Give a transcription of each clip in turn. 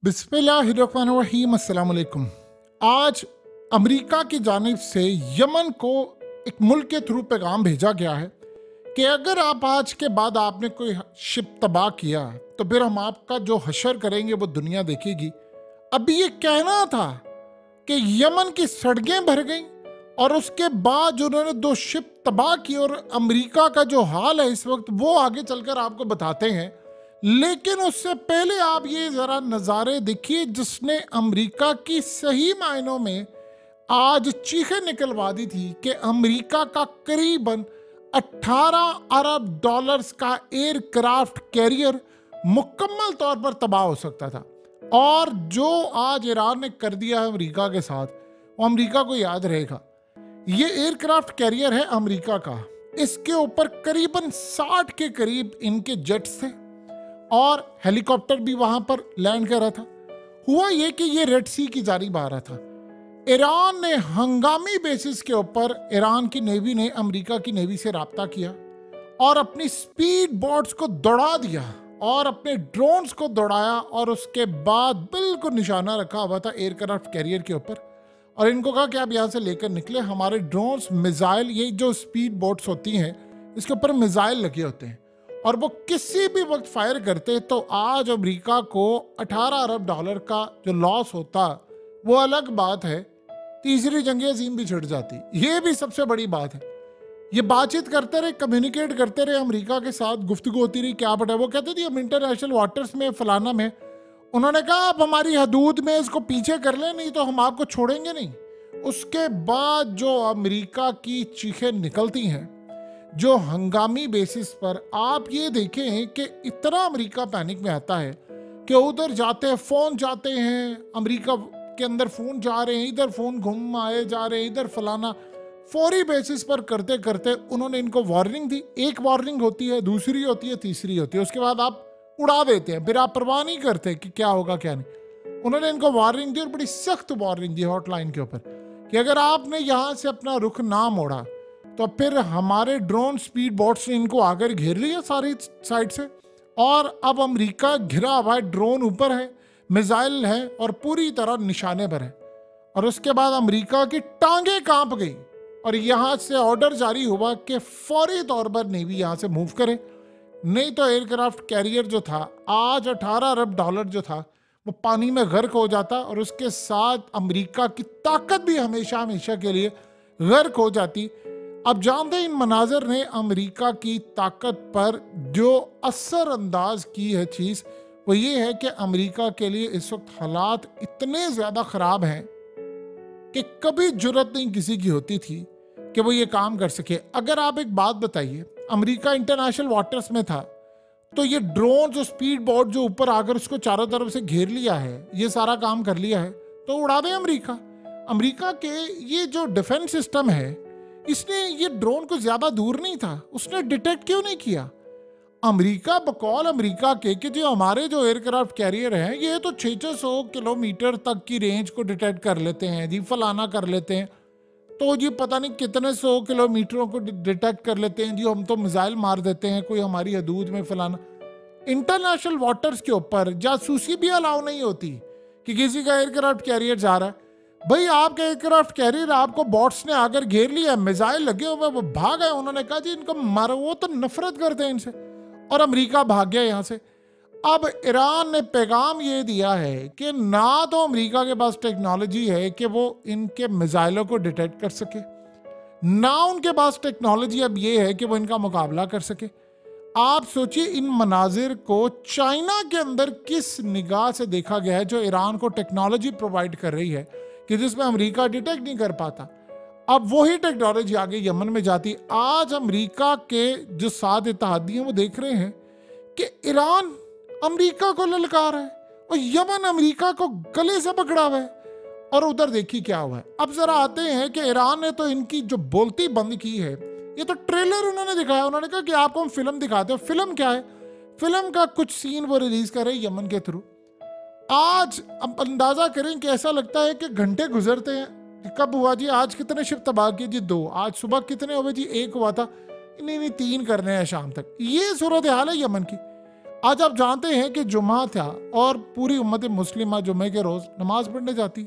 बिस्मिल्लाहिर्रहमानिर्रहीम। अस्सलाम वालेकुम। आज अमेरिका की जानिब से यमन को एक मुल्क के थ्रू पैगाम भेजा गया है कि अगर आप आज के बाद आपने कोई शिप तबाह किया तो फिर हम आपका जो हशर करेंगे वो दुनिया देखेगी। अभी ये कहना था कि यमन की सड़कें भर गईं और उसके बाद जो उन्होंने दो शिप तबाह की और अमेरिका का जो हाल है इस वक्त वो आगे चलकर आपको बताते हैं। लेकिन उससे पहले आप ये जरा नज़ारे देखिए जिसने अमेरिका की सही मायनों में आज चीखें निकलवा दी थी कि अमेरिका का करीबन 18 अरब डॉलर्स का एयरक्राफ्ट कैरियर मुकम्मल तौर पर तबाह हो सकता था। और जो आज ईरान ने कर दिया है अमेरिका के साथ वो अमेरिका को याद रहेगा। ये एयरक्राफ्ट कैरियर है अमेरिका का। इसके ऊपर करीबन 60 के करीब इनके जेट्स थे और हेलीकॉप्टर भी वहां पर लैंड कर रहा था। हुआ ये कि ये रेड सी की जानिब आ रहा था। ईरान ने हंगामी बेसिस के ऊपर ईरान की नेवी ने अमेरिका की नेवी से राब्ता किया और अपनी स्पीड बोट्स को दौड़ा दिया और अपने ड्रोन्स को दौड़ाया और उसके बाद बिल्कुल निशाना रखा हुआ था एयरक्राफ्ट कैरियर के ऊपर और इनको कहा कि आप यहाँ से लेकर निकले। हमारे ड्रोन्स मिसाइल, ये जो स्पीड बोट्स होती हैं इसके ऊपर मिसाइल लगे होते हैं और वो किसी भी वक्त फायर करते तो आज अमेरिका को 18 अरब डॉलर का जो लॉस होता वो अलग बात है। तीसरी जंग अजीम भी छिड़ जाती, ये भी सबसे बड़ी बात है। ये बातचीत करते रहे, कम्युनिकेट करते रहे, अमेरिका के साथ गुफ्तगू होती रही। क्या पता वो कहते थे हम इंटरनेशनल वाटर्स में फलाना में, उन्होंने कहा आप हमारी हदूद में इसको पीछे कर लें नहीं तो हम आपको छोड़ेंगे नहीं। उसके बाद जो अमेरिका की चीखें निकलती हैं जो हंगामी बेसिस पर, आप ये देखें कि इतना अमेरिका पैनिक में आता है कि उधर जाते हैं फ़ोन जाते हैं, अमेरिका के अंदर फ़ोन जा रहे हैं, इधर फ़ोन घूम आए जा रहे हैं, इधर फलाना। फौरी बेसिस पर करते करते उन्होंने इनको वार्निंग दी। एक वार्निंग होती है, दूसरी होती है, तीसरी होती है, उसके बाद आप उड़ा देते हैं, फिर आप परवाह नहीं करते कि क्या होगा क्या नहीं। उन्होंने इनको वार्निंग दी और बड़ी सख्त वार्निंग दी हॉटलाइन के ऊपर कि अगर आपने यहाँ से अपना रुख ना मोड़ा तो फिर हमारे ड्रोन स्पीड बोट्स ने इनको आकर घेर लिया सारी साइड से और अब अमेरिका घिरा हुआ है, ड्रोन ऊपर है, मिसाइल है और पूरी तरह निशाने पर है। और उसके बाद अमेरिका की टांगे कांप गई और यहाँ से ऑर्डर जारी हुआ कि फौरी तौर पर नेवी यहाँ से मूव करे, नहीं तो एयरक्राफ्ट कैरियर जो था आज 18 अरब डॉलर जो था वो पानी में गर्क हो जाता और उसके साथ अमेरिका की ताकत भी हमेशा हमेशा के लिए गर्क हो जाती। अब जानते इन मनाजर ने अमेरिका की ताकत पर जो असर अंदाज की है चीज़ वो ये है कि अमेरिका के लिए इस वक्त हालात इतने ज़्यादा ख़राब हैं कि कभी जुर्रत नहीं किसी की होती थी कि वो ये काम कर सके। अगर आप एक बात बताइए, अमेरिका इंटरनेशनल वाटर्स में था तो ये ड्रोन जो स्पीड बोट जो ऊपर आकर उसको चारों तरफ से घेर लिया है, ये सारा काम कर लिया है, तो उड़ा दे अमेरिका। अमेरिका के ये जो डिफेंस सिस्टम है इसने ये ड्रोन को ज्यादा दूर नहीं था, उसने डिटेक्ट क्यों नहीं किया। अमेरिका बकौल अमेरिका के कि जो हमारे जो एयरक्राफ्ट कैरियर हैं ये तो 600 किलोमीटर तक की रेंज को डिटेक्ट कर लेते हैं जी, फलाना कर लेते हैं, तो जी पता नहीं कितने 100 किलोमीटरों को डिटेक्ट कर लेते हैं जी, हम तो मिसाइल मार देते हैं कोई हमारी हदूद में फलाना। इंटरनेशनल वाटर्स के ऊपर जासूसी भी अलाउ नहीं होती कि किसी का एयरक्राफ्ट कैरियर जा रहा है। भाई आपका एयरक्राफ्ट कैरियर आपको बॉट्स ने आकर घेर लिया, मिसाइल लगे हुए, वो भाग गए। उन्होंने कहा जी इनको मारो, वो तो नफरत करते हैं इनसे, और अमेरिका भाग गया यहाँ से। अब ईरान ने पैगाम ये दिया है कि ना तो अमेरिका के पास टेक्नोलॉजी है कि वो इनके मिसाइलों को डिटेक्ट कर सके, ना उनके पास टेक्नोलॉजी अब ये है कि वो इनका मुकाबला कर सके। आप सोचिए इन मनाजिर को चाइना के अंदर किस निगाह से देखा गया है जो ईरान को टेक्नोलॉजी प्रोवाइड कर रही है कि जिसमें अमेरिका डिटेक्ट नहीं कर पाता। अब वही टेक्नोलॉजी आगे यमन में जाती। आज अमेरिका के जो 7 इत्तेहादी हैं वो देख रहे हैं कि ईरान अमेरिका को ललकार है और यमन अमेरिका को गले से पकड़ा हुआ है। और उधर देखिए क्या हुआ है। अब जरा आते हैं कि ईरान ने तो इनकी जो बोलती बंद की है, ये तो ट्रेलर उन्होंने दिखाया। उन्होंने कहा कि आपको हम फिल्म दिखाते हैं। फिल्म क्या है? फिल्म का कुछ सीन वो रिलीज कर रहे हैं यमन के थ्रू। आज अब अंदाजा करें कि ऐसा लगता है कि घंटे गुजरते हैं। कब हुआ जी? आज कितने शिप तबाह किए जी? 2। आज सुबह कितने हुए जी? 1 हुआ था। नहीं 3 करने हैं शाम तक। ये सूरत हाल है यमन की। आज आप जानते हैं कि जुमा था और पूरी उम्मत मुस्लिमा जुमे के रोज नमाज पढ़ने जाती।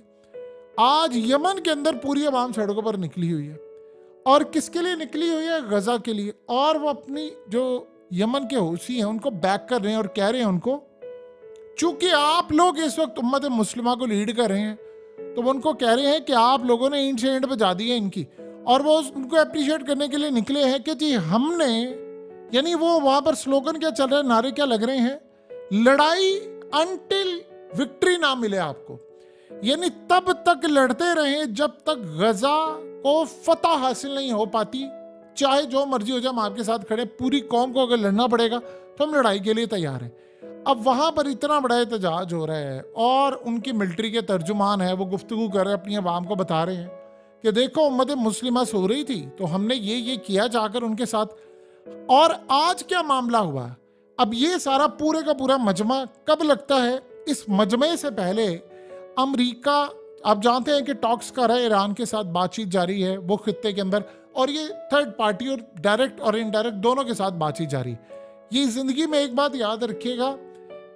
आज यमन के अंदर पूरी आवाम सड़कों पर निकली हुई है और किसके लिए निकली हुई है? गजा के लिए। और वो अपनी जो यमन के हूसी हैं उनको बैक कर रहे हैं और कह रहे हैं उनको, चूंकि आप लोग इस वक्त उम्मत मुस्लिमा को लीड कर रहे हैं, तो वो उनको कह रहे हैं कि आप लोगों ने इंट से इंट बजा दी है इनकी। और वो उनको अप्रिशिएट करने के लिए निकले हैं कि जी हमने, यानी वो वहां पर स्लोगन क्या चल रहा है, नारे क्या लग रहे हैं, लड़ाई अनटिल विक्ट्री ना मिले आपको, यानी तब तक लड़ते रहें जब तक गजा को फतह हासिल नहीं हो पाती, चाहे जो मर्जी हो जाए हम आपके साथ खड़े, पूरी कौम को अगर लड़ना पड़ेगा तो हम लड़ाई के लिए तैयार हैं। अब वहां पर इतना बड़ा एहतजाज हो रहा है और उनकी मिलिट्री के तर्जुमान है वो गुफ्तगू कर रहे हैं, अपनी आवाम को बता रहे हैं कि देखो उम्मत मुस्लिमा सो रही थी तो हमने ये किया जाकर उनके साथ। और आज क्या मामला हुआ? अब ये सारा पूरे का पूरा मजमा कब लगता है? इस मजमे से पहले अमेरिका, आप जानते हैं कि टॉक्स कर रहा है, ईरान के साथ बातचीत जारी है वो खित्ते के अंदर, और ये थर्ड पार्टी और डायरेक्ट और इनडायरेक्ट दोनों के साथ बातचीत जारी। ये जिंदगी में एक बात याद रखिएगा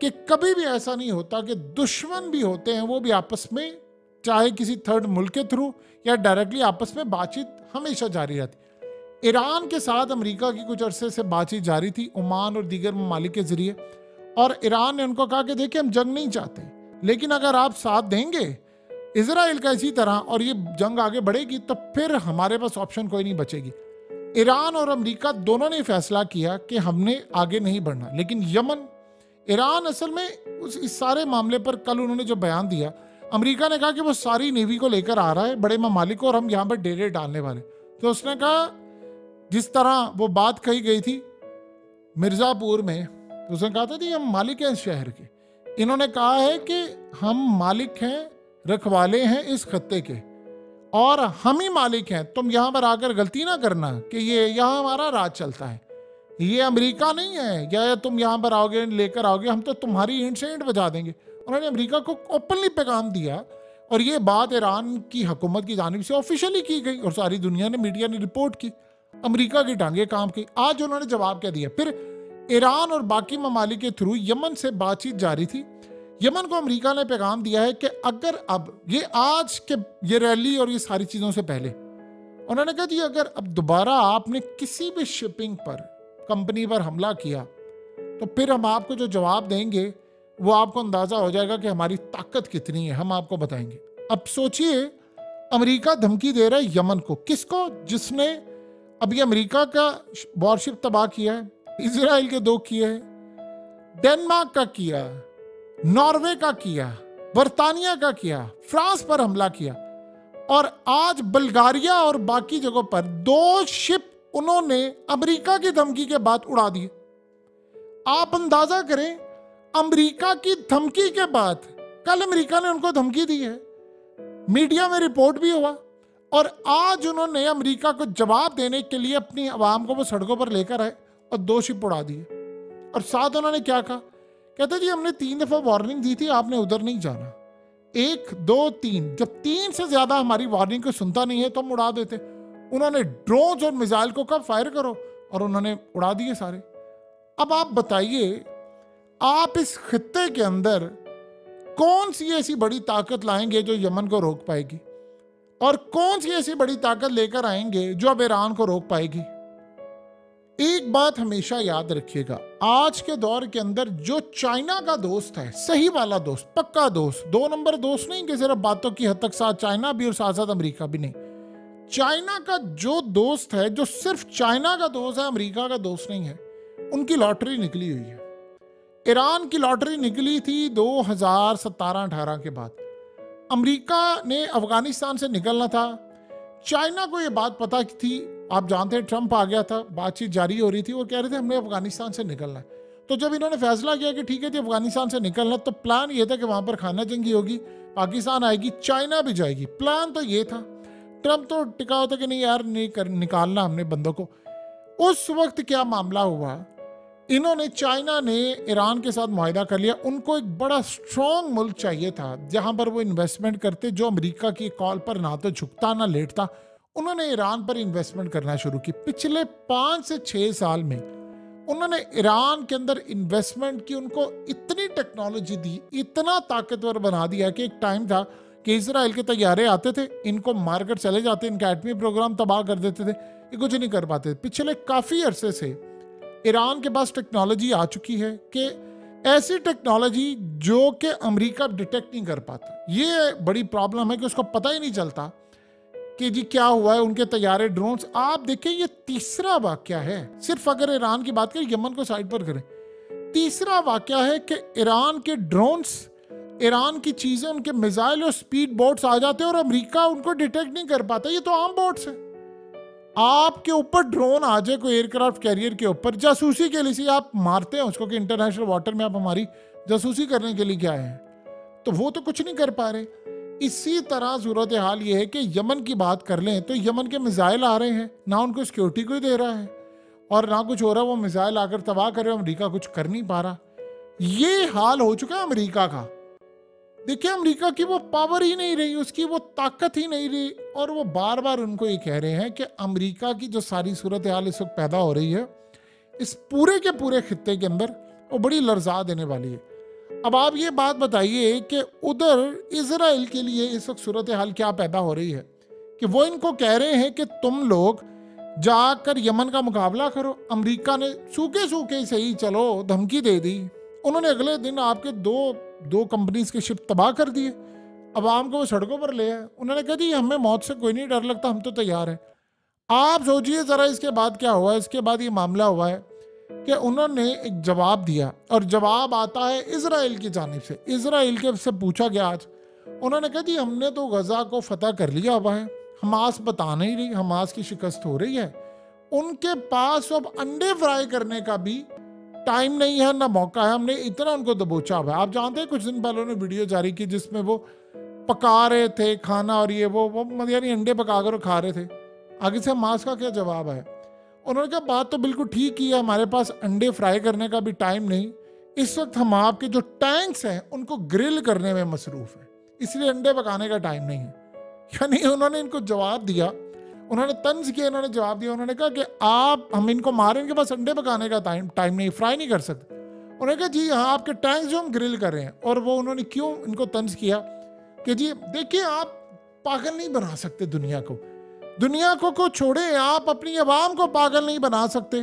कि कभी भी ऐसा नहीं होता कि दुश्मन भी होते हैं वो भी आपस में, चाहे किसी थर्ड मुल्क के थ्रू या डायरेक्टली, आपस में बातचीत हमेशा जारी रहती। ईरान के साथ अमेरिका की कुछ अरसे से बातचीत जारी थी ओमान और दीगर ममालिक के जरिए, और ईरान ने उनको कहा कि देखिए हम जंग नहीं चाहते, लेकिन अगर आप साथ देंगे इजराइल का इसी तरह और ये जंग आगे बढ़ेगी तो फिर हमारे पास ऑप्शन कोई नहीं बचेगी। ईरान और अमेरिका दोनों ने फैसला किया कि हमने आगे नहीं बढ़ना। लेकिन यमन, ईरान असल में इस सारे मामले पर कल उन्होंने जो बयान दिया, अमेरिका ने कहा कि वो सारी नेवी को लेकर आ रहा है बड़े ममालिक को और हम यहाँ पर डेरे डालने वाले। तो उसने कहा जिस तरह वो बात कही गई थी मिर्जापुर में, तो उसने कहा था कि हम मालिक हैं इस शहर के। इन्होंने कहा है कि हम मालिक हैं, रखवाले हैं इस खत्ते के और हम ही मालिक हैं, तुम यहाँ पर आकर गलती ना करना कि ये यहाँ हमारा राज चलता है, ये अमेरिका नहीं है, या तुम यहाँ पर आओगे लेकर आओगे हम तो तुम्हारी इंट से इंट बजा देंगे। उन्होंने अमेरिका को ओपनली पैगाम दिया और ये बात ईरान की हुकूमत की जानिब से ऑफिशियली की गई और सारी दुनिया ने, मीडिया ने रिपोर्ट की। अमेरिका की टांगे काम की। आज उन्होंने जवाब क्या दिया? फिर ईरान और बाकी ममालिक के थ्रू यमन से बातचीत जारी थी। यमन को अमेरिका ने पैगाम दिया है कि अगर अब ये आज के ये रैली और ये सारी चीज़ों से पहले उन्होंने कहा जी अगर अब दोबारा आपने किसी भी शिपिंग पर, कंपनी पर हमला किया तो फिर हम आपको जो जवाब देंगे वो आपको अंदाज़ा हो जाएगा कि हमारी ताकत कितनी है, हम आपको बताएंगे। अब सोचिए अमेरिका धमकी दे रहा है यमन को, किसको? जिसने अभी अमेरिका का वॉरशिप तबाह किया है, इजराइल के 2 किए हैं, डेनमार्क का किया, नॉर्वे का किया, बर्तानिया का किया, फ्रांस पर हमला किया और आज बल्गारिया और बाकी जगहों पर 2 शिप उन्होंने अमेरिका की धमकी के बाद उड़ा दी। आप अंदाजा करें, अमेरिका की धमकी के बाद कल अमेरिका ने उनको धमकी दी है, मीडिया में रिपोर्ट भी हुआ, और आज उन्होंने अमेरिका को जवाब देने के लिए अपनी आवाम को वो सड़कों पर लेकर आए और 2 शिप उड़ा दिए। और साथ उन्होंने क्या कहा? कहते जी हमने 3 दफा वार्निंग दी थी, आपने उधर नहीं जाना। 1, 2, 3, जब 3 से ज्यादा हमारी वार्निंग को सुनता नहीं है तो हम उड़ा देते। उन्होंने ड्रोन और मिसाइल को कब फायर करो, और उन्होंने उड़ा दिए सारे। अब आप बताइए, आप इस खित्ते के अंदर कौन सी ऐसी बड़ी ताकत लाएंगे जो यमन को रोक पाएगी, और कौन सी ऐसी बड़ी ताकत लेकर आएंगे जो अब ईरान को रोक पाएगी? एक बात हमेशा याद रखिएगा, आज के दौर के अंदर जो चाइना का दोस्त है, सही वाला दोस्त, पक्का दोस्त, 2 नंबर दोस्त नहीं कि सिर्फ बातों की हद तक साथ चाइना भी और साथ साथ अमेरिका भी नहीं, चाइना का जो दोस्त है, जो सिर्फ चाइना का दोस्त है, अमेरिका का दोस्त नहीं है, उनकी लॉटरी निकली हुई है। ईरान की लॉटरी निकली थी 2017-18 के बाद। अमेरिका ने अफगानिस्तान से निकलना था, चाइना को यह बात पता थी, आप जानते हैं ट्रंप आ गया था, बातचीत जारी हो रही थी, वो कह रहे थे हमने अफगानिस्तान से निकलना है। तो जब इन्होंने फैसला किया कि ठीक है जी अफगानिस्तान से निकलना, तो प्लान ये था कि वहां पर खाना जंगी होगी, पाकिस्तान आएगी, चाइना भी जाएगी, प्लान तो ये था। ट्रंप तो टिका होता कि नहीं यार निकालना हमने बंदों को। उस वक्त क्या मामला हुआ, इन्होंने, चाइना ने ईरान के साथ मुआहिदा कर लिया। उनको एक बड़ा स्ट्रॉन्ग मुल्क चाहिए था जहां पर वो इन्वेस्टमेंट करते, जो अमेरिका की कॉल पर ना तो झुकता ना लेटता। उन्होंने ईरान पर इन्वेस्टमेंट करना शुरू की। पिछले 5 से 6 साल में उन्होंने ईरान के अंदर इन्वेस्टमेंट की, उनको इतनी टेक्नोलॉजी दी, इतना ताकतवर बना दिया कि एक टाइम था कि इजराइल के तैयारे आते थे, इनको मारकर चले जाते, इनका एटमी प्रोग्राम तबाह कर देते थे, ये कुछ नहीं कर पाते। पिछले काफ़ी अरसे से ईरान के पास टेक्नोलॉजी आ चुकी है कि ऐसी टेक्नोलॉजी जो कि अमेरिका डिटेक्ट नहीं कर पाता। ये बड़ी प्रॉब्लम है कि उसको पता ही नहीं चलता कि जी क्या हुआ है, उनके तैयारे ड्रोन्स। आप देखें, ये तीसरा वाकया है, सिर्फ अगर ईरान की बात करें, यमन को साइड पर करें, तीसरा वाकया है कि ईरान के ड्रोन्स, ईरान की चीजें, उनके मिसाइल और स्पीड बोट्स आ जाते हैं और अमेरिका उनको डिटेक्ट नहीं कर पाता। ये तो आम बोट्स है। आपके ऊपर ड्रोन आ जाए कोई एयरक्राफ्ट कैरियर के ऊपर, जासूसी के लिए आप मारते हैं उसको कि इंटरनेशनल वाटर में आप हमारी जासूसी करने के लिए क्या है, तो वो तो कुछ नहीं कर पा रहे। इसी तरह सूरत हाल ये है कि यमन की बात कर लें तो यमन के मिसाइल आ रहे हैं, ना उनको सिक्योरिटी कोई दे रहा है और ना कुछ हो रहा, वो मिसाइल आकर तबाह कर रहे हो, अमेरिका कुछ कर नहीं पा रहा। ये हाल हो चुका है अमेरिका का। देखिए, अमेरिका की वो पावर ही नहीं रही, उसकी वो ताकत ही नहीं रही, और वो बार बार उनको ये कह रहे हैं कि अमेरिका की जो सारी सूरत हाल इस वक्त पैदा हो रही है इस पूरे के पूरे खित्ते के अंदर, वो बड़ी लर्जा देने वाली है। अब आप ये बात बताइए कि उधर इजराइल के लिए इस वक्त सूरत हाल क्या पैदा हो रही है कि वो इनको कह रहे हैं कि तुम लोग जाकर यमन का मुकाबला करो। अमेरिका ने सूखे सूखे से ही चलो धमकी दे दी। उन्होंने अगले दिन आपके दो कंपनीज के शिप तबाह कर दिए, अवाम को वो सड़कों पर ले आए। उन्होंने कहा जी हमें मौत से कोई नहीं डर लगता, हम तो तैयार हैं। आप सोचिए ज़रा इसके बाद क्या हुआ। इसके बाद ये मामला हुआ है कि उन्होंने एक जवाब दिया, और जवाब आता है इजराइल की जानिब से। इजराइल के से पूछा गया आज, उन्होंने कहा जी हमने तो गजा को फतह कर लिया हुआ है, हमास बता नहीं रही, हमास की शिकस्त हो रही है। उनके पास अब अंडे फ्राई करने का भी टाइम नहीं है, ना मौका है। हमने इतना उनको दबोचा हुआ है। आप जानते हैं कुछ दिन पहले उन्होंने वीडियो जारी की जिसमें वो पका रहे थे खाना, और ये वो यानी अंडे पका कर खा रहे थे। आगे से हमास का क्या जवाब है? उन्होंने कहा बात तो बिल्कुल ठीक ही है, हमारे पास अंडे फ्राई करने का भी टाइम नहीं, इस वक्त हम आपके जो टैंक्स हैं उनको ग्रिल करने में मसरूफ है, इसलिए अंडे पकाने का टाइम नहीं है। यानी उन्होंने इनको जवाब दिया, उन्होंने तंज किया, उन्होंने जवाब दिया। उन्होंने कहा कि हम इनको मारेंगे, बस अंडे पकाने का टाइम नहीं, फ्राई नहीं कर सकते। उन्होंने कहा जी हाँ, आपके टैंक्स जो हम ग्रिल कर रहे हैं। और वो उन्होंने क्यों इनको तंज किया कि जी देखिए, आप पागल नहीं बना सकते दुनिया को छोड़े, आप अपनी आवाम को पागल नहीं बना सकते।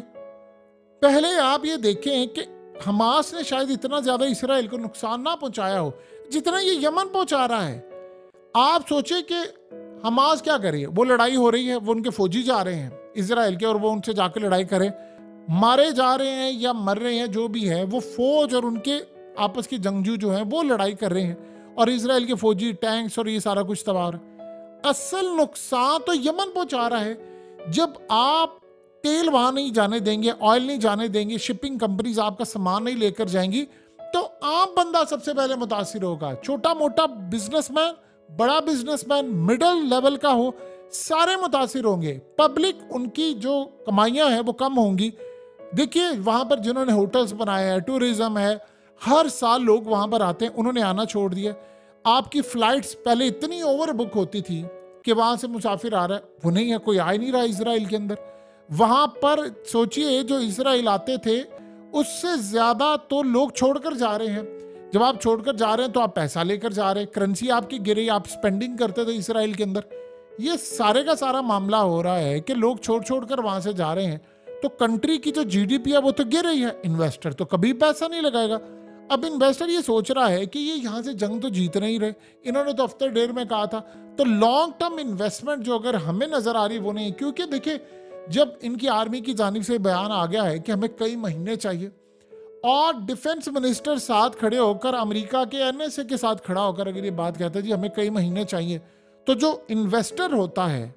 पहले आप ये देखें कि हमास ने शायद इतना ज्यादा इसराइल को नुकसान ना पहुंचाया हो जितना ये यमन पहुंचा रहा है। आप सोचे कि हमास क्या करे, वो लड़ाई हो रही है, वो उनके फौजी जा रहे हैं इसराइल के, और वो उनसे जाकर लड़ाई करें, मारे जा रहे हैं या मर रहे हैं, जो भी है, वो फौज और उनके आपस के जंगजू जो हैं वो लड़ाई कर रहे हैं, और इसराइल के फौजी टैंक्स और ये सारा कुछ तबाह। असल नुकसान तो यमन पहुंचा रहा है। जब आप तेल वहां नहीं जाने देंगे, ऑयल नहीं जाने देंगे, शिपिंग कंपनीज आपका सामान नहीं लेकर जाएंगी, तो आम बंदा सबसे पहले मुतासिर होगा। छोटा मोटा बिजनेसमैन, बड़ा बिजनेसमैन, मिडिल लेवल का हो, सारे मुतासिर होंगे। पब्लिक, उनकी जो कमाइयां हैं वो कम होंगी। देखिए वहां पर जिन्होंने होटल्स बनाए हैं, टूरिज्म है, हर साल लोग वहां पर आते हैं, उन्होंने आना छोड़ दिया। आपकी फ्लाइट्स पहले इतनी ओवर बुक होती थी कि वहां से मुसाफिर आ रहा है, वो नहीं है, कोई आ ही नहीं रहा इसराइल के अंदर। वहां पर सोचिए जो इसराइल आते थे उससे ज्यादा तो लोग छोड़कर जा रहे हैं। जब आप छोड़कर जा रहे हैं तो आप पैसा लेकर जा रहे हैं, करेंसी आपकी गिरी, आप स्पेंडिंग करते थे इसराइल के अंदर। ये सारे का सारा मामला हो रहा है कि लोग छोड़ कर वहां से जा रहे हैं, तो कंट्री की जो जीडीपी है वो तो गिर रही है। इन्वेस्टर तो कभी पैसा नहीं लगाएगा। अब इन्वेस्टर ये सोच रहा है कि ये यहाँ से जंग तो जीत नहीं रहे, इन्होंने तो हफ्ते डेढ़ में कहा था, तो लॉन्ग टर्म इन्वेस्टमेंट जो अगर हमें नजर आ रही वो नहीं। क्योंकि देखिए, जब इनकी आर्मी की जानिब से बयान आ गया है कि हमें कई महीने चाहिए, और डिफेंस मिनिस्टर साथ खड़े होकर, अमेरिका के एनएसए के साथ खड़ा होकर अगर ये बात कहता है जी हमें कई महीने चाहिए, तो जो इन्वेस्टर होता है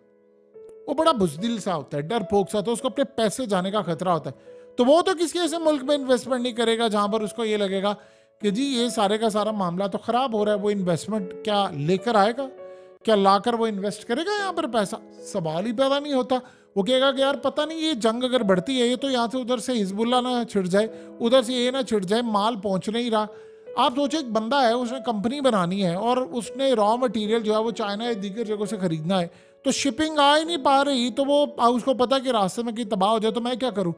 वो बड़ा बुजदिल सा होता है, डरपोक सा होता है, उसको अपने पैसे जाने का खतरा होता है। तो वो तो किसी ऐसे मुल्क में इन्वेस्टमेंट नहीं करेगा जहां पर उसको ये लगेगा कि जी ये सारे का सारा मामला तो खराब हो रहा है। वो इन्वेस्टमेंट क्या लेकर आएगा, क्या लाकर वो इन्वेस्ट करेगा यहाँ पर पैसा? सवाल ही पैदा नहीं होता। वो कहेगा कि यार पता नहीं ये जंग अगर बढ़ती है, ये तो यहाँ से उधर से हिजबुल्ला ना छिड़ जाए, उधर से ये ना छिड़ जाए, माल पहुँच नहीं रहा। आप सोचे एक बंदा है, उसने कंपनी बनानी है और उसने रॉ मटेरियल जो है वो चाइना या दीगर जगहों से खरीदना है, तो शिपिंग आ ही नहीं पा रही, तो वो उसको पता कि रास्ते में कहीं तबाह हो जाए तो मैं क्या करूँ?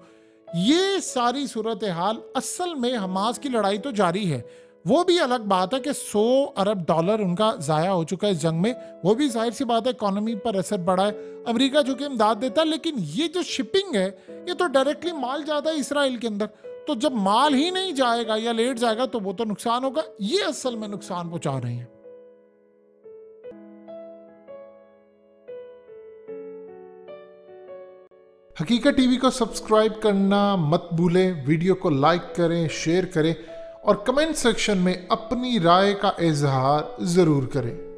ये सारी सूरत हाल असल में हमास की लड़ाई तो जारी है। वो भी अलग बात है कि 100 अरब डॉलर उनका ज़ाया हो चुका है इस जंग में। वो भी जाहिर सी बात है इकोनॉमी पर असर पड़ा है। अमेरिका जो कि इमदाद देता है, लेकिन ये जो शिपिंग है ये तो डायरेक्टली माल जाता है इसराइल के अंदर। तो जब माल ही नहीं जाएगा या लेट जाएगा तो वो तो नुकसान होगा। ये असल में नुकसान पहुंचा रहे हैं। हकीकत टीवी को सब्सक्राइब करना मत भूलें, वीडियो को लाइक करें, शेयर करें और कमेंट सेक्शन में अपनी राय का इजहार ज़रूर करें।